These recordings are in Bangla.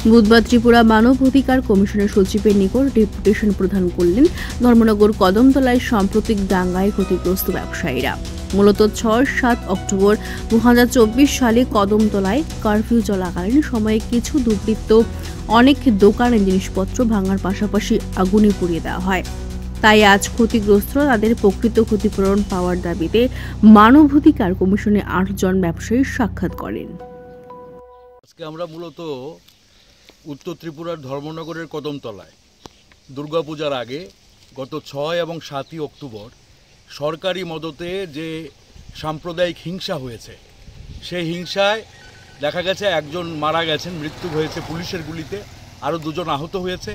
বুধবার ত্রিপুরা মানব অধিকার কমিশনের সচিবের নিকট ডেপুটেশন প্রদান করলেন ধর্মনগর কদমতলায় সাম্প্রতিক দাঙ্গায় ক্ষতিগ্রস্ত ব্যবসায়ীরা। মূলত ৬-৭ অক্টোবর ২০২৪ সালে কদমতলায় কারফিউ চলাকালীন সময়ে কিছু দুর্বৃত্ত অনেক দোকানের জিনিসপত্র ভাঙার পাশাপাশি আগুনে পুড়িয়ে দেওয়া হয়। তাই আজ ক্ষতিগ্রস্তরা তাদের প্রকৃত ক্ষতিপূরণ পাওয়ার দাবিতে মানবাধিকার কমিশনে ৮ জন ব্যবসায়ী সাক্ষাৎ করেন। আজকে আমরা মূলত উত্তর ত্রিপুরার ধর্মনগরের কদমতলায় দুর্গাপূজার আগে গত ৬ এবং ৭ই অক্টোবর সরকারি মদতে যে সাম্প্রদায়িক হিংসা হয়েছে, সেই হিংসায় দেখা গেছে একজন মারা গেছেন, মৃত্যু হয়েছে পুলিশের গুলিতে, আরও ২ জন আহত হয়েছে।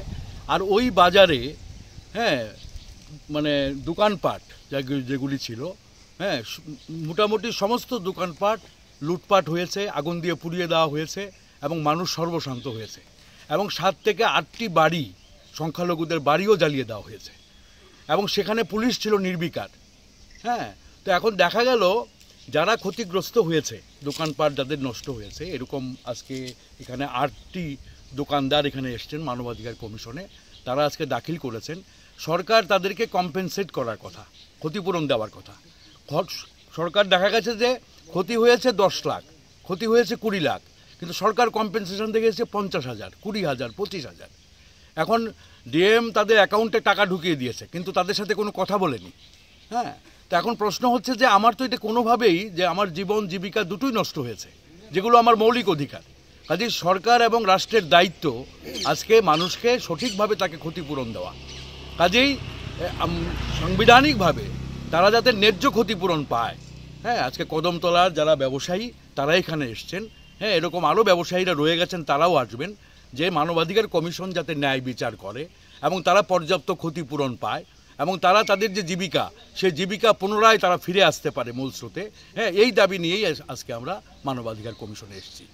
আর ওই বাজারে মানে দোকানপাট যেগুলি ছিল, মোটামুটি সমস্ত দোকানপাট লুটপাট হয়েছে, আগুন দিয়ে পুড়িয়ে দেওয়া হয়েছে এবং মানুষ সর্বশান্ত হয়েছে। এবং ৭ থেকে ৮টি বাড়ি, সংখ্যালঘুদের বাড়িও জ্বালিয়ে দেওয়া হয়েছে এবং সেখানে পুলিশ ছিল নির্বিকার। তো এখন দেখা গেল যারা ক্ষতিগ্রস্ত হয়েছে, দোকানপাট যাদের নষ্ট হয়েছে, এরকম আজকে এখানে 8টি দোকানদার এখানে এসছেন মানবাধিকার কমিশনে। তারা আজকে দাখিল করেছেন সরকার তাদেরকে কম্পেনসেট করার কথা, ক্ষতিপূরণ দেওয়ার কথা। সরকার দেখা গেছে যে ক্ষতি হয়েছে 10 লাখ, ক্ষতি হয়েছে 20 লাখ, কিন্তু সরকার কম্পেনসেশন দেখেছে 50,000, 20,000, 25,000। এখন ডিএম তাদের অ্যাকাউন্টে টাকা ঢুকিয়ে দিয়েছে, কিন্তু তাদের সাথে কোনো কথা বলেনি। তো এখন প্রশ্ন হচ্ছে যে আমার তো এটা কোনোভাবেই, যে আমার জীবন জীবিকা দুটোই নষ্ট হয়েছে, যেগুলো আমার মৌলিক অধিকার। কাজেই সরকার এবং রাষ্ট্রের দায়িত্ব আজকে মানুষকে সঠিকভাবে তাকে ক্ষতিপূরণ দেওয়া। কাজেই সাংবিধানিকভাবে তারা যাতে ন্যায্য ক্ষতিপূরণ পায়। আজকে কদমতলার যারা ব্যবসায়ী তারা এখানে এসছেন, এরকম আরও ব্যবসায়ীরা রয়ে গেছেন, তারাও আসবেন, যে মানবাধিকার কমিশন যাতে ন্যায় বিচার করে এবং তারা পর্যাপ্ত ক্ষতিপূরণ পায় এবং তারা তাদের যে জীবিকা, সেই জীবিকা পুনরায় তারা ফিরে আসতে পারে মূল স্রোতে। এই দাবি নিয়েই আজকে আমরা মানবাধিকার কমিশনে এসেছি।